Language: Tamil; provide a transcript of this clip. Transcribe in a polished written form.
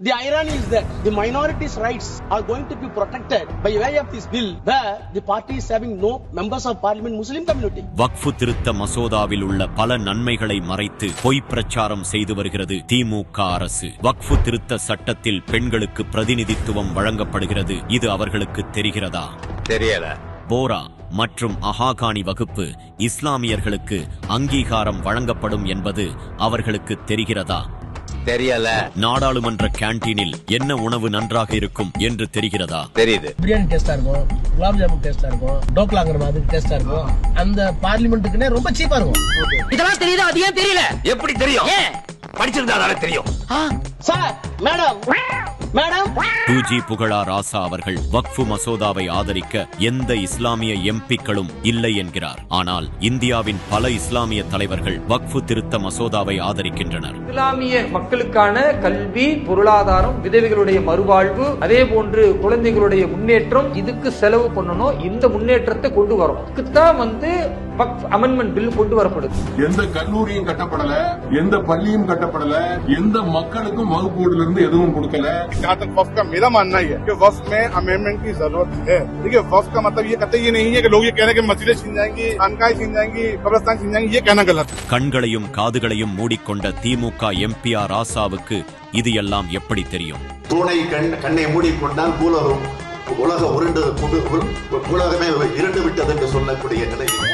The irony is that the minorities' rights are going to be protected by way of this bill, where the party is having no members of parliament Muslim community. வக்ஃபு திருத்த மசோதாவில் உள்ள பல நன்மைகளை மறைத்து பொய் பிரச்சாரம் செய்து வருகிறது திமுக அரசு. வக்ஃபு திருத்த சட்டத்தில் பெண்களுக்கு பிரதிநிதித்துவம் வழங்கப்படுகிறது. இது அவர்களுக்கு தெரிகிறதா? தெரியல. போரா மற்றும் அஹாகானி வகுப்பு இஸ்லாமியர்களுக்கு அங்கீகாரம் வழங்கப்படும் என்பது அவர்களுக்கு தெரிகிறதா? தெரியல. நாடாளுமன்ற கேண்டீனில் என்ன உணவு நன்றாக இருக்கும் என்று தெரிகிறதா? தெரியுது. பிரியாணி டேஸ்டா இருக்கும், குலாப் ஜாமுன் டேஸ்டா இருக்கும், டோக்லாங்கிற மாதிரி டேஸ்டா இருக்கும். அந்த பார்லிமெண்ட்டுக்குனே ரொம்ப சீப்பா இருக்கும். இதெல்லாம் தெரியுதா? அது ஏன் தெரியல? எப்படி தெரியும்? படிச்சிருந்தாதானே தெரியும். சார், மேடம், மேடம் 2G புகழா ராசா அவர்கள் வக்ஃபு மசோதாவை ஆதரிக்க எந்த இஸ்லாமிய எம்பிக்களும் இல்லை என்கிறார். ஆனால் இந்தியாவின் பல இஸ்லாமிய தலைவர்கள் வக்ஃபு திருத்த மசோதாவை ஆதரிக்கின்றனர். இஸ்லாமிய மக்களுக்கான கல்வி, பொருளாதாரம், விதவைகளுடைய மறுவாழ்வு, அதே போன்று குழந்தைகளுடைய முன்னேற்றம், இதுக்கு செலவு பண்ணணும். இந்த முன்னேற்றத்தை கொண்டு வரும். இதுக்குத்தான் வக்ஃப் அமெண்ட்மெண்ட் பில் கொண்டு வரப்படுது. எந்த கல்லூரியும் கட்டப்படல, எந்த பள்ளியும் கட்டப்படல, எந்த மக்களுக்கும் வகுப்போடுல இருந்து எதுவும் கொடுக்கல. जहाँ तक वक्फ का मेरा मानना ही है कि वक्फ में अमेंडमेंट की जरूरत है। देखिए, वक्फ का मतलब ये कहते ये नहीं है कि लोग ये कह रहे हैं कि मस्जिदें छीन जाएंगी, खानकाहें छीन जाएंगी, कब्रिस्तान छीन जाएंगी, ये कहना गलत है. கண்களையும் காதுகளையும் மூடிக்கொண்ட திமுக எம்பிஆர் ராசாவுக்கு இது எல்லாம் எப்படி தெரியும்? தூணை கண்ணை மூடிக்கொண்டால் உலகம் உலகமே இருண்டு விட்டது என்று சொல்லக்கூடிய நிலையில்